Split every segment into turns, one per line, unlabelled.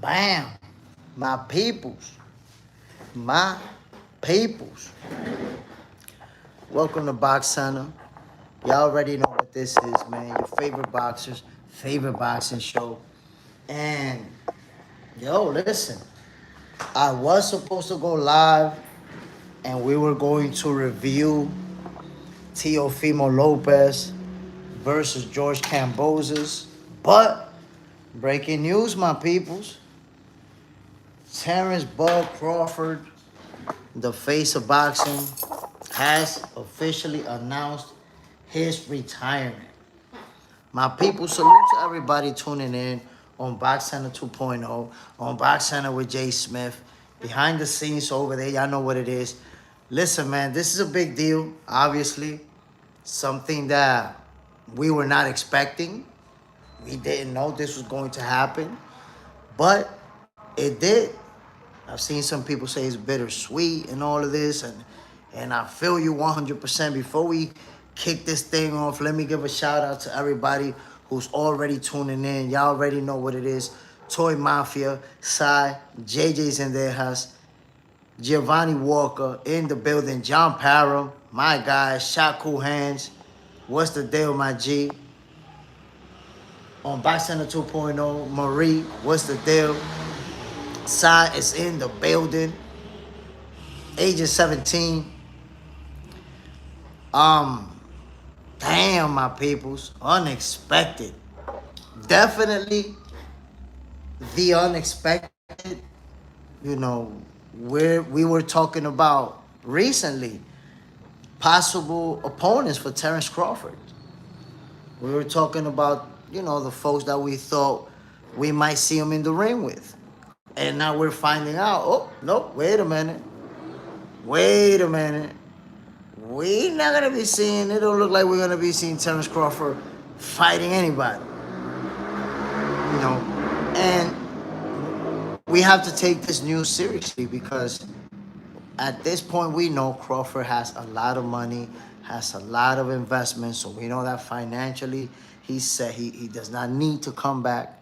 Bam. My peoples. My peoples. Welcome to Box Center. Y'all already know what this is, man. Your favorite boxers, favorite boxing show. And, yo, listen. I was supposed to go live, and we were going to review Teofimo Lopez versus George Kambosos. But, breaking news, my peoples. Terence Bud Crawford, the face of boxing, has officially announced his retirement. My people, salute to everybody tuning in on Box Center 2.0, on Box Center with JSmiff. Behind the scenes over there, y'all know what it is. Listen, man, this is a big deal, obviously. Something that we were not expecting. We didn't know this was going to happen. But it did. I've seen some people say it's bittersweet and all of this, and I feel you 100%. Before we kick this thing off, let me give a shout out to everybody who's already tuning in. Y'all already know what it is. Toy Mafia, Sai, JJ's in their house, Giovanni Walker in the building, John Parham, my guy, Shot Cool Hands. What's the deal, my G? On Box Center 2.0, Marie, what's the deal? Sai is in the building. Agent 17. Damn, my peoples. Unexpected. Definitely the unexpected. You know, we were talking about recently possible opponents for Terence Crawford. We were talking about, the folks that we thought we might see him in the ring with. And now we're finding out, oh, no, wait a minute. We're not going to be seeing, it don't look like we're going to be seeing Terence Crawford fighting anybody. And we have to take this news seriously because at this point we know Crawford has a lot of money, has a lot of investments, so we know that financially he said he does not need to come back.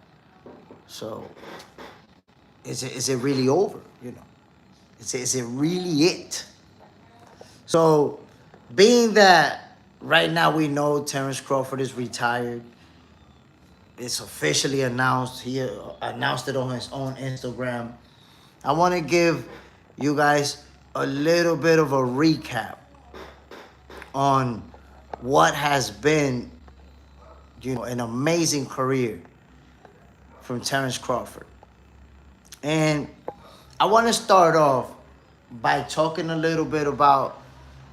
So is it really over? Is it really it? So, being that right now we know Terence Crawford is retired, it's officially announced. He announced it on his own Instagram. I want to give you guys a little bit of a recap on what has been, an amazing career from Terence Crawford. And I want to start off by talking a little bit about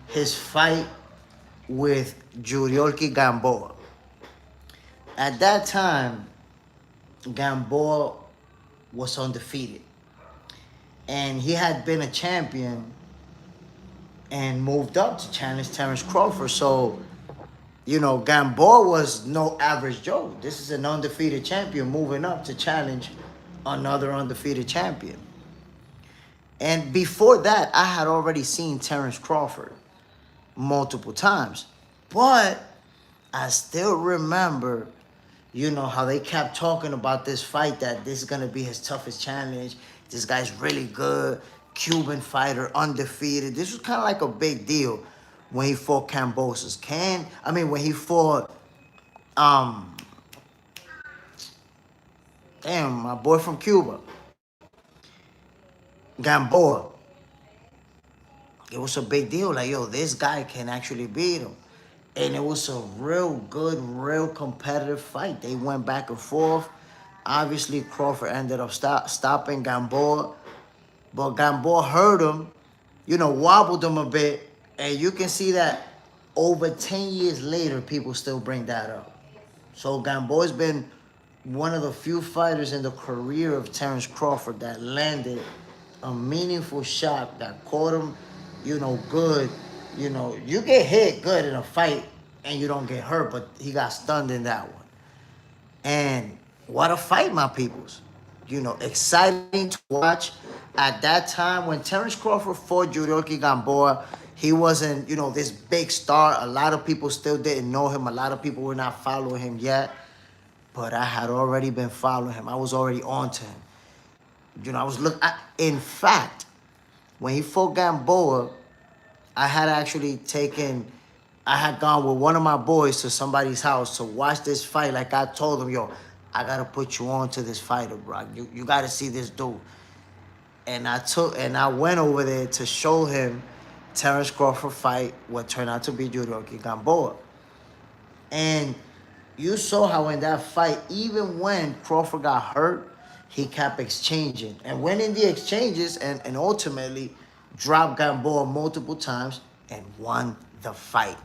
his fight with Yuriorkis Gamboa. At that time, Gamboa was undefeated. And he had been a champion and moved up to challenge Terence Crawford. So, Gamboa was no average Joe. This is an undefeated champion moving up to challenge another undefeated champion. And before that, I had already seen Terence Crawford multiple times. But I still remember, how they kept talking about this fight, that this is going to be his toughest challenge. This guy's really good. Cuban fighter, undefeated. This was kind of like a big deal when he fought Kambosos. When he fought, my boy from Cuba, Gamboa. It was a big deal. Like, this guy can actually beat him. And it was a real good, real competitive fight. They went back and forth. Obviously, Crawford ended up stopping Gamboa. But Gamboa hurt him, wobbled him a bit. And you can see that over 10 years later, people still bring that up. So Gamboa's been one of the few fighters in the career of Terence Crawford that landed a meaningful shot that caught him, good. You get hit good in a fight and you don't get hurt, but he got stunned in that one. And what a fight, my peoples. Exciting to watch. At that time, when Terence Crawford fought Yuriorkis Gamboa, he wasn't, this big star. A lot of people still didn't know him. A lot of people were not following him yet. But I had already been following him. I was already on to him. You know, in fact, when he fought Gamboa, I had gone with one of my boys to somebody's house to watch this fight. Like I told him, yo, I gotta put you on to this fighter, bro. You gotta see this dude. And I went over there to show him Terence Crawford fight what turned out to be Yuriorkis Gamboa. And you saw how in that fight, even when Crawford got hurt, he kept exchanging and went in the exchanges and ultimately dropped Gamboa multiple times and won the fight.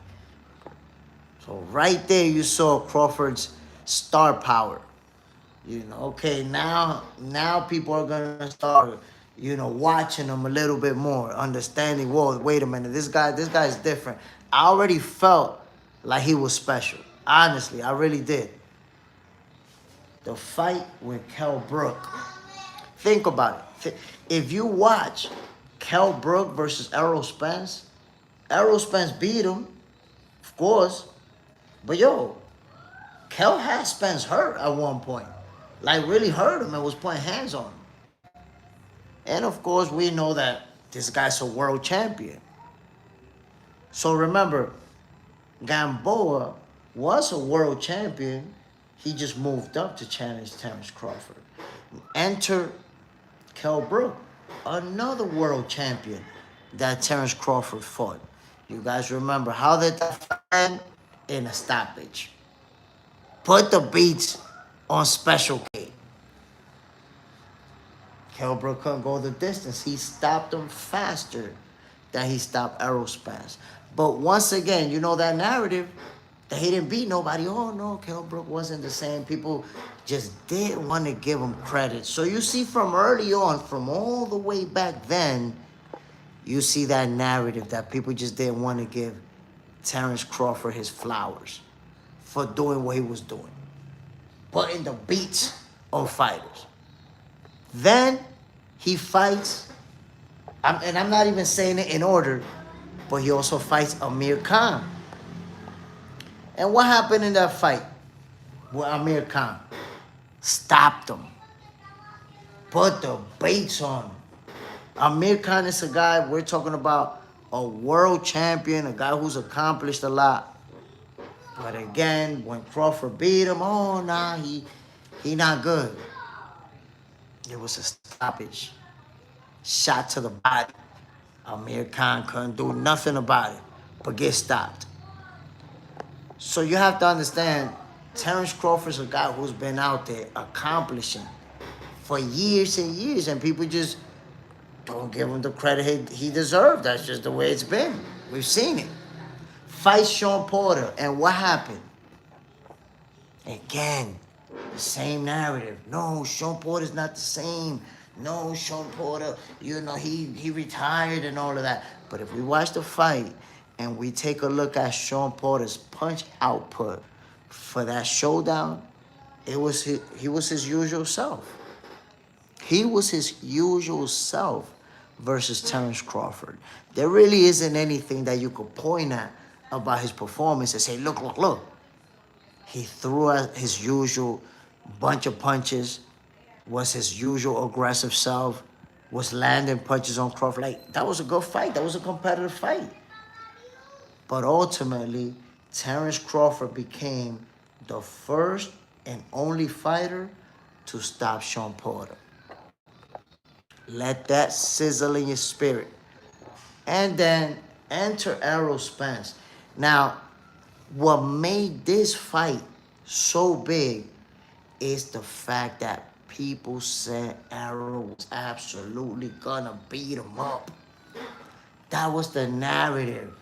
So right there you saw Crawford's star power. You know, okay, now people are gonna start, watching him a little bit more, understanding, whoa, wait a minute, this guy's different. I already felt like he was special. Honestly, I really did. The fight with Kell Brook. Think about it. If you watch Kell Brook versus Errol Spence beat him, of course. But yo, Kell had Spence hurt at one point. Like really hurt him and was putting hands on him. And of course, we know that this guy's a world champion. So remember, Gamboa was a world champion. He just moved up to challenge Terence Crawford. Enter Kell Brook, another world champion that Terence Crawford fought. You guys remember how did that fight end? In a stoppage. Put the beats on Special K. Kell Brook couldn't go the distance. He stopped him faster than he stopped Errol Spence. But once again, you know that narrative that he didn't beat nobody. Oh no, Kell Brook wasn't the same. People just didn't want to give him credit. So you see from early on, from all the way back then, you see that narrative that people just didn't want to give Terence Crawford his flowers for doing what he was doing. Putting the beats on fighters. Then he fights, and I'm not even saying it in order, but he also fights Amir Khan. And what happened in that fight with Amir Khan? Stopped him. Put the baits on him. Amir Khan is a guy, we're talking about a world champion, a guy who's accomplished a lot. But again, when Crawford beat him, oh, nah, he not good. It was a stoppage. Shot to the body. Amir Khan couldn't do nothing about it, but get stopped. So you have to understand, Terence Crawford's a guy who's been out there accomplishing for years and years, and people just don't give him the credit he deserved. That's just the way it's been. We've seen it. Fight Sean Porter, and what happened? Again, the same narrative. No, Sean Porter's not the same. No, Sean Porter, he retired and all of that. But if we watch the fight and we take a look at Sean Porter's punch output for that showdown, he was his usual self. He was his usual self versus Terence Crawford. There really isn't anything that you could point at about his performance and say, look. He threw out his usual bunch of punches, was his usual aggressive self, was landing punches on Crawford. Like, that was a good fight. That was a competitive fight. But ultimately, Terence Crawford became the first and only fighter to stop Sean Porter. Let that sizzle in your spirit. And then enter Errol Spence. Now, what made this fight so big is the fact that people said Errol was absolutely gonna beat him up. That was the narrative.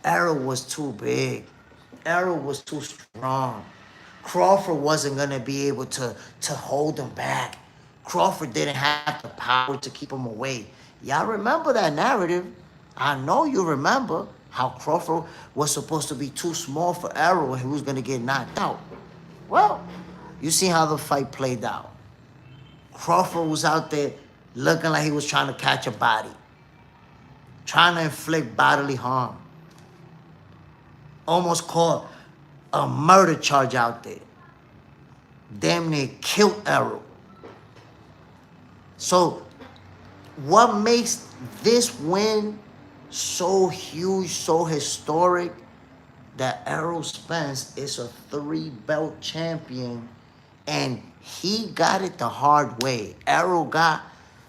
Errol was too big. Errol was too strong. Crawford wasn't gonna be able to hold him back. Crawford didn't have the power to keep him away. Y'all remember that narrative? I know you remember how Crawford was supposed to be too small for Errol and he was gonna get knocked out. Well, you see how the fight played out. Crawford was out there looking like he was trying to catch a body, trying to inflict bodily harm. Almost caught a murder charge out there. Damn near killed Errol. So what makes this win so huge, so historic, that Errol Spence is a 3-belt champion, and he got it the hard way. Errol got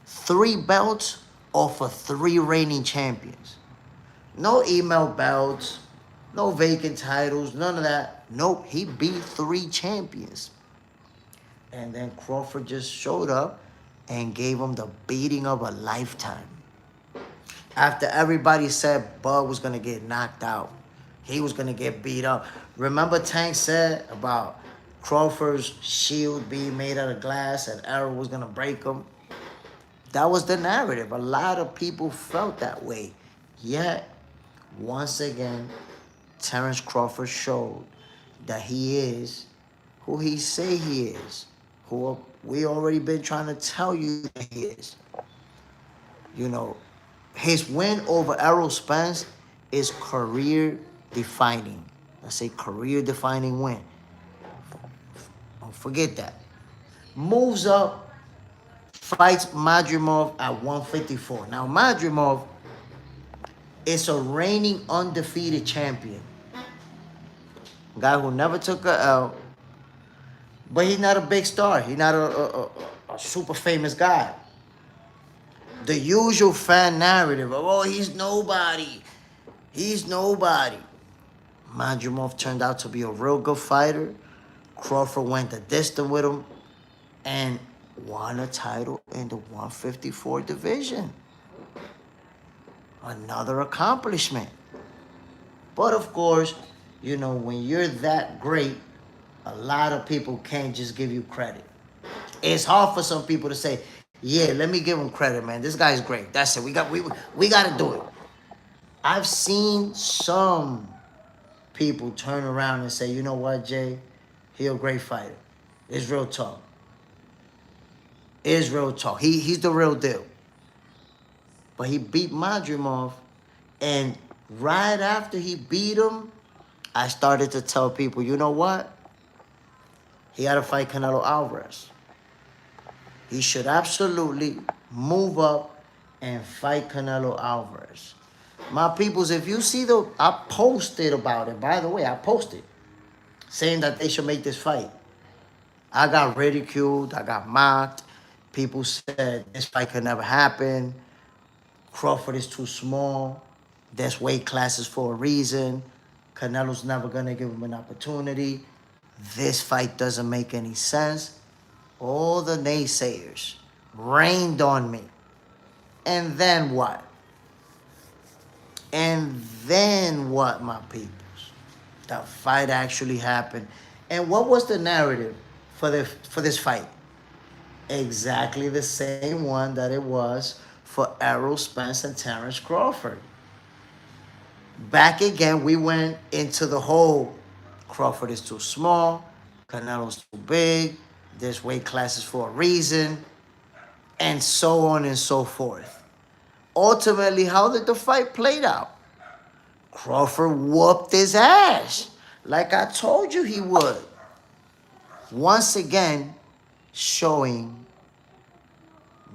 3 belts off of 3 reigning champions. No email belts, no vacant titles, none of that. Nope, he beat 3 champions. And then Crawford just showed up and gave him the beating of a lifetime. After everybody said Bud was going to get knocked out, he was going to get beat up. Remember Tank said about Crawford's shield being made out of glass and Errol was going to break him? That was the narrative. A lot of people felt that way. Yet, once again, Terence Crawford showed that he is who he say he is, who we already been trying to tell you that he is. You know, his win over Errol Spence is career defining. Let's say career defining win. Don't forget that. Moves up, fights Madrimov at 154. Now Madrimov is a reigning undefeated champion. Guy who never took a L, but he's not a big star. He's not a super famous guy. The usual fan narrative of, oh, he's nobody. He's nobody. Madrimov turned out to be a real good fighter. Crawford went the distance with him and won a title in the 154 division. Another accomplishment. But of course, you know, when you're that great, a lot of people can't just give you credit. It's hard for some people to say, yeah, let me give him credit, man. This guy's great. That's it. We got to do it. I've seen some people turn around and say, you know what, Jay? He a great fighter. It's real talk. It's real talk. He's the real deal. But he beat Madrimov, and right after he beat him, I started to tell people, you know what? He got to fight Canelo Alvarez. He should absolutely move up and fight Canelo Alvarez. My peoples, if you see I posted about it. By the way, I posted saying that they should make this fight. I got ridiculed. I got mocked. People said this fight could never happen. Crawford is too small. There's weight classes for a reason. Canelo's never going to give him an opportunity. This fight doesn't make any sense. All the naysayers rained on me. And then what? And then what, my peoples? The fight actually happened. And what was the narrative for this fight? Exactly the same one that it was for Errol Spence and Terence Crawford. Back again, we went into the whole Crawford is too small, Canelo's too big, there's weight classes for a reason, and so on and so forth. Ultimately, how did the fight play out? Crawford whooped his ass, like I told you he would. Once again, showing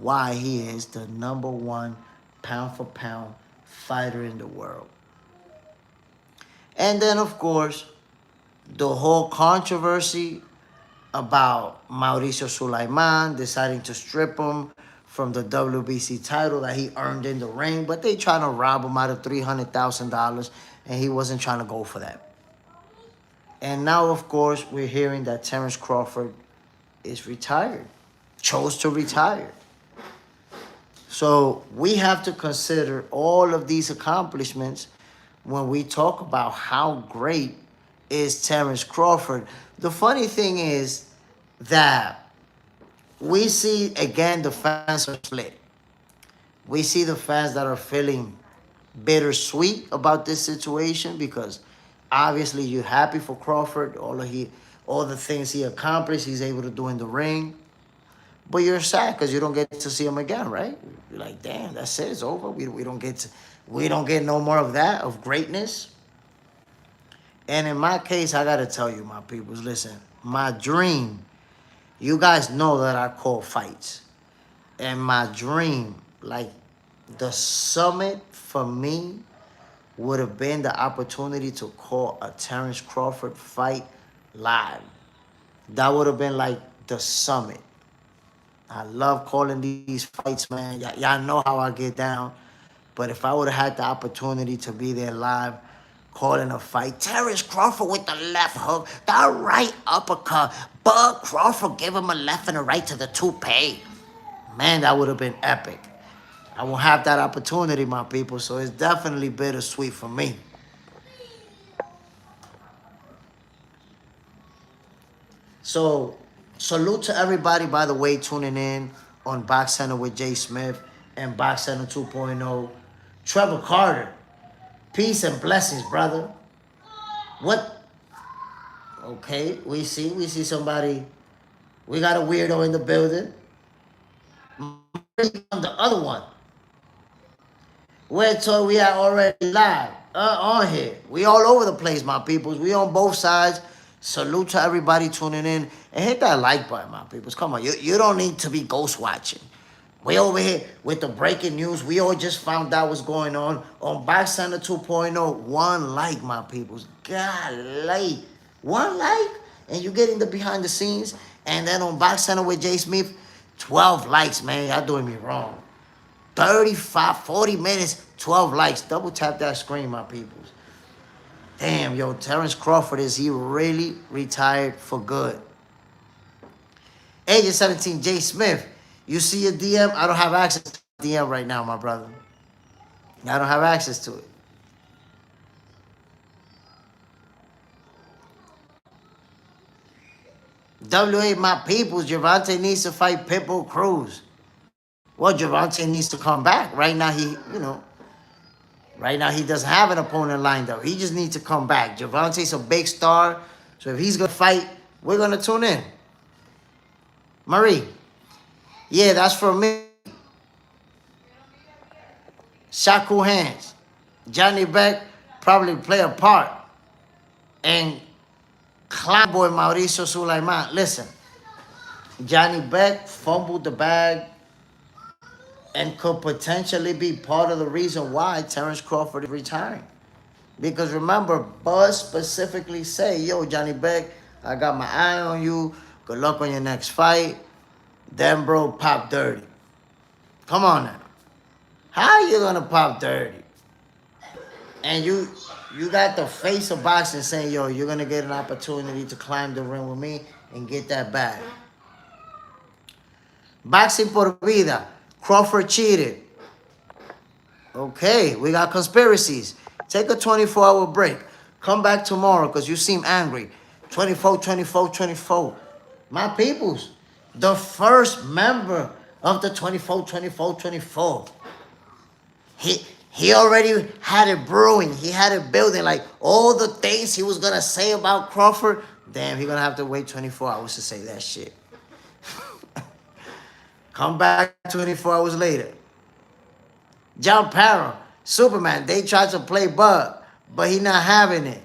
why he is the #1 pound-for-pound fighter in the world. And then, of course, the whole controversy about Mauricio Sulaiman deciding to strip him from the WBC title that he earned in the ring, but they trying to rob him out of $300,000, and he wasn't trying to go for that. And now, of course, we're hearing that Terence Crawford is retired, chose to retire. So we have to consider all of these accomplishments when we talk about how great is Terence Crawford. The funny thing is that we see, again, the fans are split. We see the fans that are feeling bittersweet about this situation because obviously you're happy for Crawford, all the things he accomplished, he's able to do in the ring. But you're sad because you don't get to see him again, right? You're like, damn, that's it, it's over. We don't get no more of that, of greatness. And in my case, I gotta tell you, my peoples, listen, my dream, you guys know that I call fights. And my dream, like the summit for me, would have been the opportunity to call a Terence Crawford fight live. That would have been like the summit. I love calling these fights, man. Y'all know how I get down. But if I would have had the opportunity to be there live, calling a fight, Terence Crawford with the left hook, the right uppercut, Bud Crawford gave him a left and a right to the toupee. Man, that would have been epic. I won't have that opportunity, my people, so it's definitely bittersweet for me. So, salute to everybody, by the way, tuning in on Box Center with JSmiff and Box Center 2.0. Trevor Carter, peace and blessings, brother. What? Okay, we see somebody. We got a weirdo in the building. The other one. Where told we are already live on here. We all over the place, my peoples. We on both sides. Salute to everybody tuning in. And hit that like button, my peoples. Come on, you don't need to be ghost watching. We over here with the breaking news. We all just found out what's going on Box Center 2.0. One like, my peoples. Golly. One like, and you get in the behind the scenes. And then on Box Center with JSmiff, 12 likes, man. Y'all doing me wrong. 35, 40 minutes, 12 likes. Double tap that screen, my peoples. Damn, yo, Terence Crawford, is he really retired for good? Agent 17, JSmiff, you see your DM? I don't have access to DM right now, my brother. I don't have access to it. W8, my peoples, Gervonta needs to fight Pitbull Cruz. Well, Gervonta needs to come back. Right now, right now he doesn't have an opponent lined up. He just needs to come back. Gervonta's a big star, so if he's going to fight, we're going to tune in. Marie, yeah, that's for me. Shaku hands. Johnny Beck probably play a part. And Clown Boy Mauricio Sulaiman. Listen, Johnny Beck fumbled the bag and could potentially be part of the reason why Terence Crawford is retiring. Because remember, Buzz specifically say, yo, Johnny Beck, I got my eye on you. Good luck on your next fight. Then, bro, pop dirty. Come on now. How you gonna pop dirty? And you got the face of boxing saying, yo, you're gonna get an opportunity to climb the ring with me and get that bag. Boxing por vida. Crawford cheated. Okay, we got conspiracies. Take a 24-hour break. Come back tomorrow because you seem angry. 24, 24, 24. My peoples, the first member of the 24, 24, 24. He already had it brewing. He had it building. Like all the things he was going to say about Crawford. Damn, he's going to have to wait 24 hours to say that shit. Come back 24 hours later. John Parham, Superman, they tried to play Bud, but he not having it.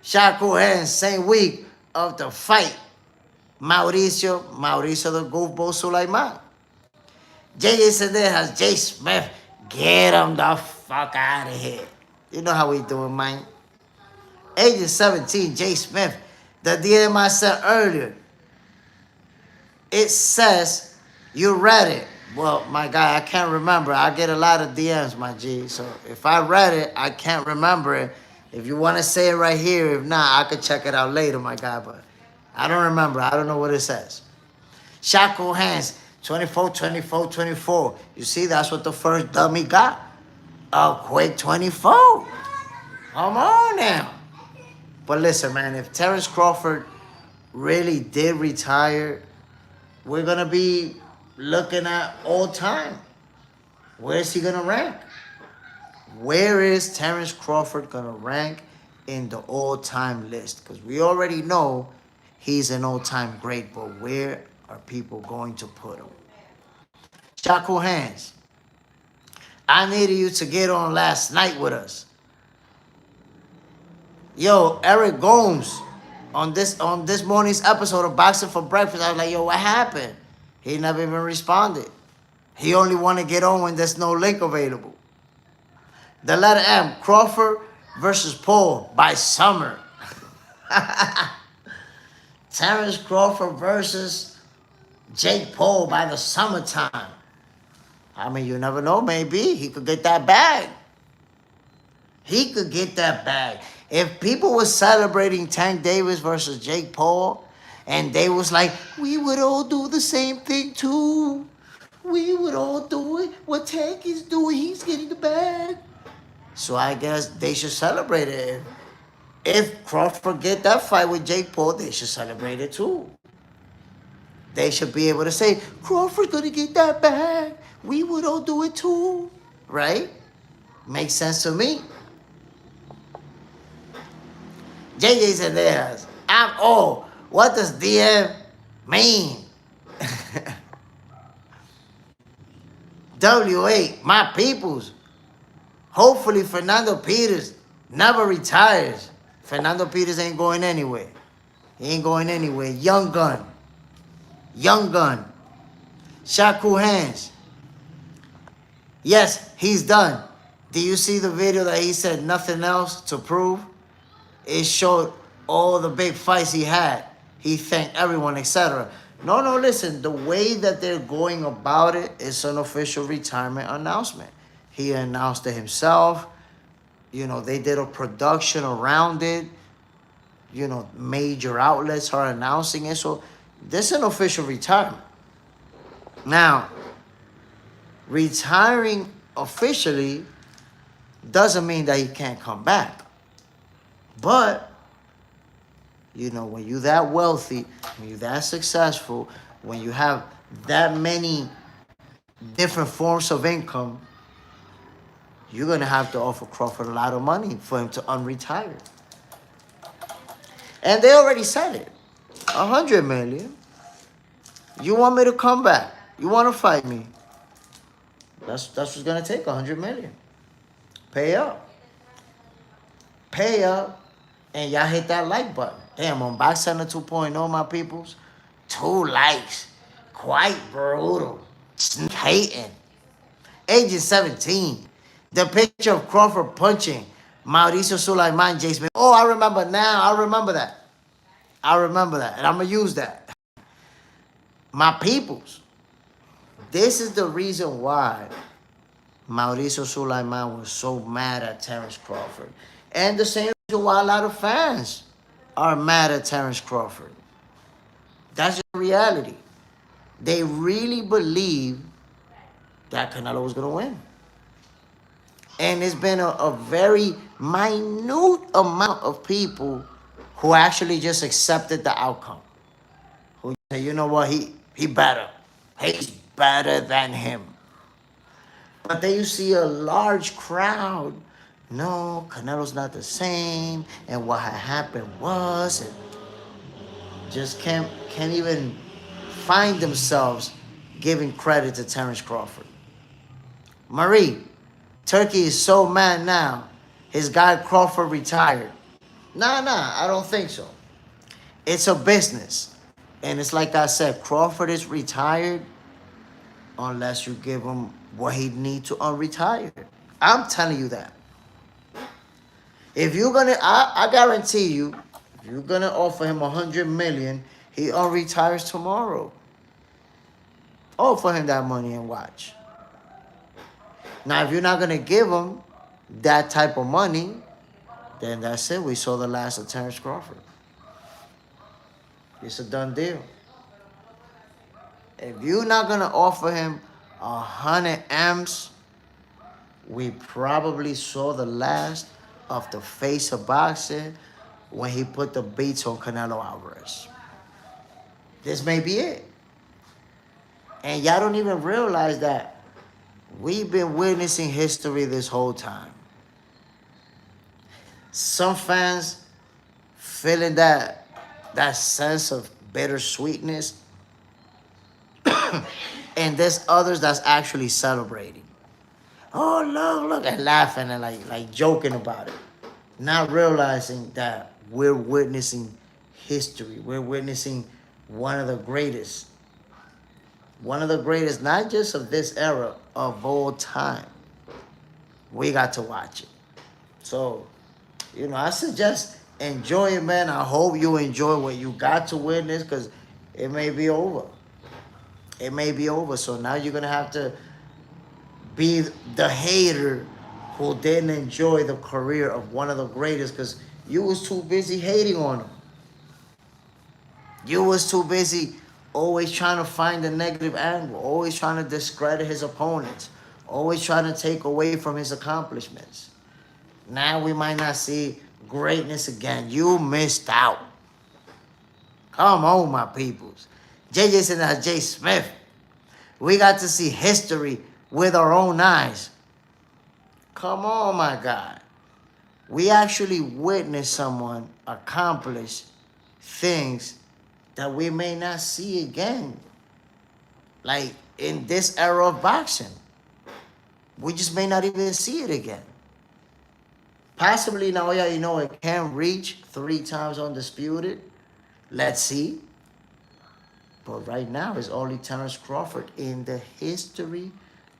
Shakur Hands, same week of the fight. Mauricio the Goofball Sulaiman. JJ has JSmiff, get him the fuck out of here. You know how we doing, man. Agent 17, JSmiff, the DM I sent earlier, it says, you read it. Well, my guy, I can't remember. I get a lot of DMs, my G. So if I read it, I can't remember it. If you want to say it right here, if not, I could check it out later, my guy. But I don't remember. I don't know what it says. Shackle hands, 24, 24, 24. You see, that's what the first dummy got. A quick 24. Come on now. But listen, man, if Terence Crawford really did retire, we're going to be looking at all time. Where is he going to rank? Where is Terence Crawford going to rank in the all-time list? Because we already know he's an all-time great, but where are people going to put him? Shaku Hands, I needed you to get on last night with us. Yo, Eric Gomes, on this morning's episode of Boxing for Breakfast, I was like, yo, what happened? He never even responded. He only want to get on when there's no link available. The letter M, Crawford versus Paul by summer. Terence Crawford versus Jake Paul by the summertime. I mean, you never know. Maybe he could get that bag. He could get that bag. If people were celebrating Tank Davis versus Jake Paul, and they was like, we would all do the same thing too. We would all do it. What Tank is doing, he's getting the bag. So I guess they should celebrate it. If Crawford get that fight with Jake Paul, they should celebrate it too. They should be able to say, Crawford's gonna get that bag. We would all do it too. Right? Makes sense to me. JJ said this. What does DM mean? W8, my peoples. Hopefully Fernando Peters never retires. Fernando Peters ain't going anywhere. He ain't going anywhere. Young gun. Young gun. Shaku hands. Yes, he's done. Do you see the video that he said nothing else to prove? It showed all the big fights he had. He thanked everyone, etc. No, listen. The way that they're going about it is an official retirement announcement. He announced it himself. You know, they did a production around it. You know, major outlets are announcing it. So this is an official retirement. Now, retiring officially doesn't mean that he can't come back. But, you know, when you're that wealthy, when you're that successful, when you have that many different forms of income, you're going to have to offer Crawford a lot of money for him to unretire. And they already said it. $100 million. You want me to come back? You want to fight me? That's what's going to take, $100 million. Pay up. Pay up. And y'all hit that like button. Damn, on Box Center 2.0, my peoples, 2 likes. Quite brutal. Hating. Agent 17. The picture of Crawford punching Mauricio Sulaiman, JSmiff. Oh, I remember now. I remember that. And I'm going to use that. My peoples. This is the reason why Mauricio Sulaiman was so mad at Terence Crawford. And the same reason why a lot of fans are mad at Terence Crawford. That's the reality. They really believe that Canelo was going to win. And it's been a very minute amount of people who actually just accepted the outcome. Who say, you know what, he better. He's better than him. But then you see a large crowd. No, Canelo's not the same. And what had happened was, and just can't even find themselves giving credit to Terence Crawford. Marie, Turkey is so mad now. His guy Crawford retired. Nah, I don't think so. It's a business. And it's like I said, Crawford is retired unless you give him what he needs to unretire. I'm telling you that. If you're gonna, I guarantee you, if you're gonna offer him $100 million, he unretires tomorrow. Offer him that money and watch. Now, if you're not gonna give him that type of money, then that's it. We saw the last of Terence Crawford. It's a done deal. If you're not gonna offer him 100 M's, we probably saw the last of the face of boxing when he put the beats on Canelo Alvarez. This may be it. And y'all don't even realize that we've been witnessing history this whole time. Some fans feeling that sense of bittersweetness. And there's others that's actually celebrating. Oh, look, and laughing and like joking about it. Not realizing that we're witnessing history. We're witnessing one of the greatest One of the greatest, not just of this era, of all time. We got to watch it. So, I suggest enjoy it, man. I hope you enjoy what you got to witness, because it may be over. It may be over. So now you're going to have to be the hater who didn't enjoy the career of one of the greatest, because you was too busy hating on him. You was too busy always trying to find a negative angle, always trying to discredit his opponents, always trying to take away from his accomplishments. Now we might not see greatness again. You missed out. Come on, my peoples. JJ said that JSmiff. We got to see history with our own eyes. Come on, my God. We actually witnessed someone accomplish things that we may not see again. Like in this era of boxing. We just may not even see it again. Possibly now, yeah, it can reach 3 times undisputed. Let's see. But right now, it's only Terence Crawford in the history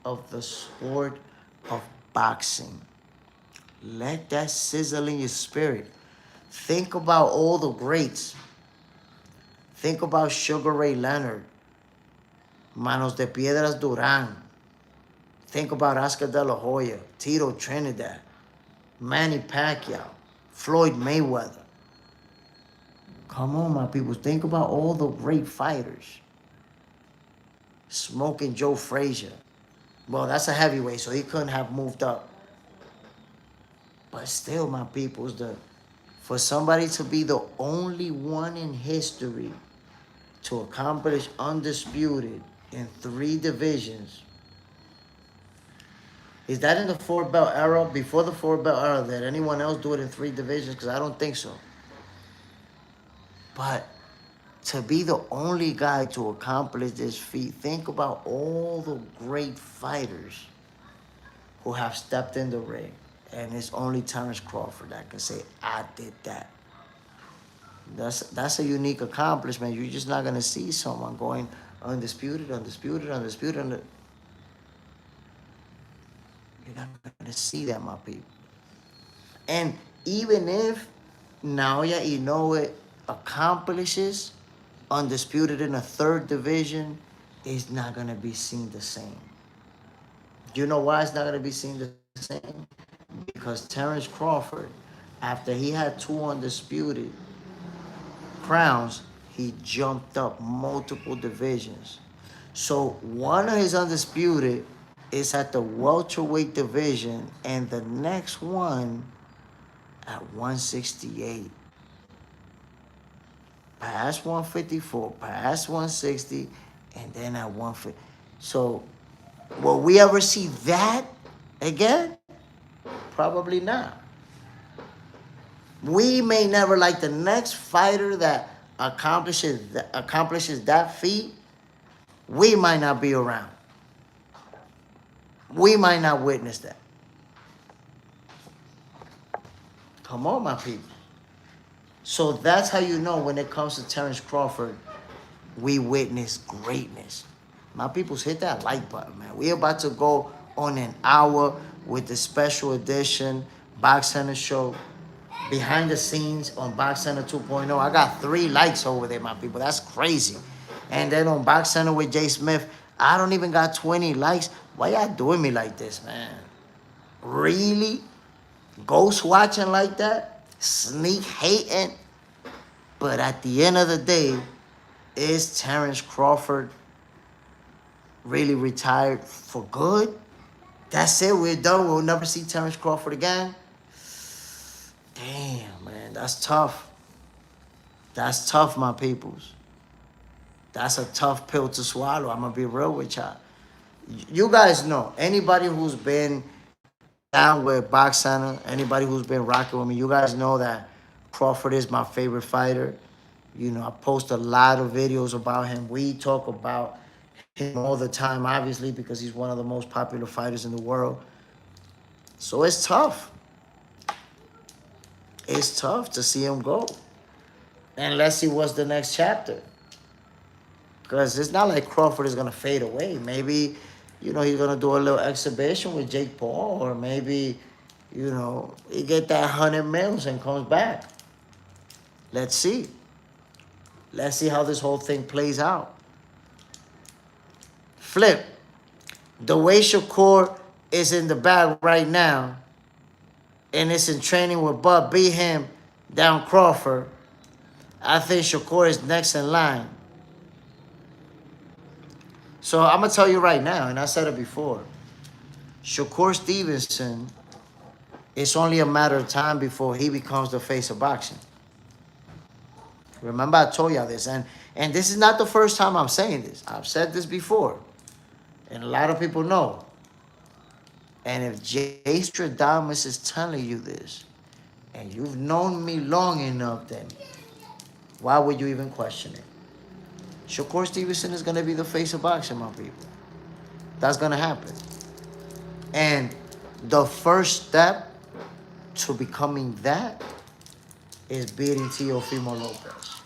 of the sport of boxing. Let that sizzle in your spirit. Think about all the greats. Think about Sugar Ray Leonard, Manos de Piedras Duran. Think about Oscar De La Hoya, Tito Trinidad, Manny Pacquiao, Floyd Mayweather. Come on, my people. Think about all the great fighters. Smoking Joe Frazier. Well, that's a heavyweight, so he couldn't have moved up. But still, my people, for somebody to be the only one in history to accomplish undisputed in 3 divisions. Is that in the 4-belt era? Before the 4-belt era, did anyone else do it in 3 divisions? Because I don't think so. But to be the only guy to accomplish this feat, think about all the great fighters who have stepped in the ring. And it's only Terence Crawford that can say, I did that. That's a unique accomplishment. You're just not going to see someone going undisputed. You're not going to see that, my people. And even if Naoya Inoue accomplishes undisputed in a 3rd division, it's not going to be seen the same. You know why it's not going to be seen the same? Because Terence Crawford, after he had 2 undisputed crowns, he jumped up multiple divisions. So one of his undisputed is at the welterweight division, and the next one at 168. Past 154, past 160, and then at 150. So will we ever see that again? Probably not. We may never, like the next fighter that accomplishes that feat, we might not be around. We might not witness that. Come on, my people. So that's how you know when it comes to Terence Crawford, we witness greatness. My peoples, hit that like button, man. We're about to go on an hour with the special edition Box Center show. Behind the scenes on Box Center 2.0. I got 3 likes over there, my people. That's crazy. And then on Box Center with JSmiff, I don't even got 20 likes. Why y'all doing me like this, man? Really? Ghost watching like that? Sneak hating? But at the end of the day, is Terence Crawford really retired for good? That's it. We're done. We'll never see Terence Crawford again. Damn, man. That's tough. That's tough, my peoples. That's a tough pill to swallow. I'm going to be real with y'all. You guys know, anybody who's been down with Box Center, anybody who's been rocking with me, you guys know that Crawford is my favorite fighter. I post a lot of videos about him. We talk about him all the time, obviously, because he's one of the most popular fighters in the world. So it's tough. It's tough to see him go. And let's see what's the next chapter. Because it's not like Crawford is gonna fade away. Maybe, he's gonna do a little exhibition with Jake Paul, or maybe, he get that 100 mils and comes back. Let's see. Let's see how this whole thing plays out. Flip. The way Shakur is in the bag right now, and it's in training with Bud, beat him down Crawford, I think Shakur is next in line. So I'm going to tell you right now, and I said it before, Shakur Stevenson, it's only a matter of time before he becomes the face of boxing. Remember, I told y'all this, and this is not the first time I'm saying this. I've said this before, and a lot of people know. And if JStradamus is telling you this, and you've known me long enough, then why would you even question it? Shakur Stevenson is going to be the face of boxing, my people. That's going to happen. And the first step to becoming that is beating Teofimo Lopez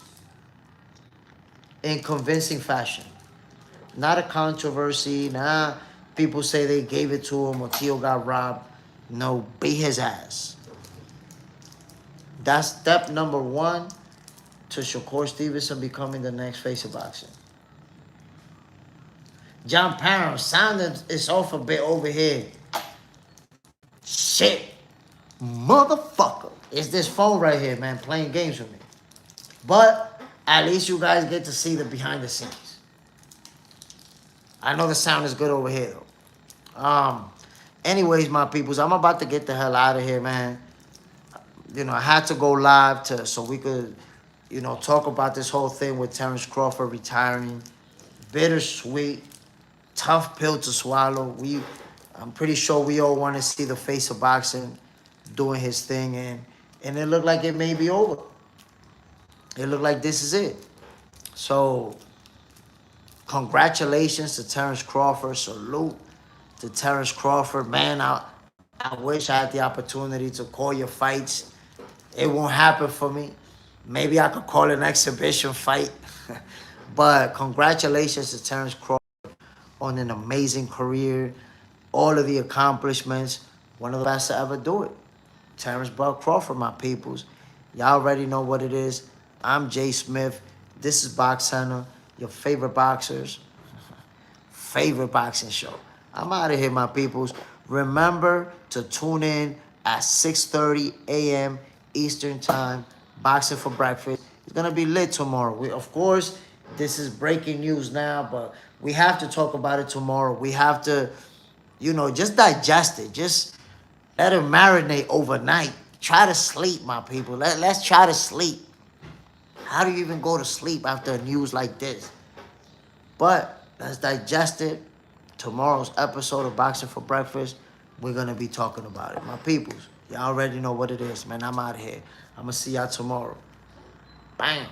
in convincing fashion. Not a controversy. Nah, people say they gave it to him or Teo got robbed. No, beat his ass. That's step number one to Shakur Stevenson becoming the next face of boxing. John Parham, sound is off a bit over here. Shit. Motherfucker. It's this phone right here, man, playing games with me. But at least you guys get to see the behind the scenes. I know the sound is good over here, though. Anyways, my peoples, I'm about to get the hell out of here, man. I had to go live so we could, talk about this whole thing with Terence Crawford retiring. Bittersweet, tough pill to swallow. I'm pretty sure we all want to see the face of boxing doing his thing, and it looked like it may be over. It looked like this is it. So, congratulations to Terence Crawford. Salute to Terence Crawford. Man, I wish I had the opportunity to call your fights. It won't happen for me. Maybe I could call it an exhibition fight. But congratulations to Terence Crawford on an amazing career. All of the accomplishments. One of the best to ever do it. Terence Bud Crawford, my peoples. Y'all already know what it is. I'm JSmiff. This is Box Center. Your favorite boxers. Favorite boxing show. I'm out of here, my peoples. Remember to tune in at 6:30 a.m. Eastern Time. Boxing for breakfast. It's going to be lit tomorrow. Of course, this is breaking news now, but we have to talk about it tomorrow. We have to, just digest it. Just let it marinate overnight. Try to sleep, my people. Let's try to sleep. How do you even go to sleep after news like this? But let's digest it. Tomorrow's episode of Boxing for Breakfast, we're going to be talking about it. My peoples, y'all already know what it is, man. I'm out of here. I'm going to see y'all tomorrow. Bam.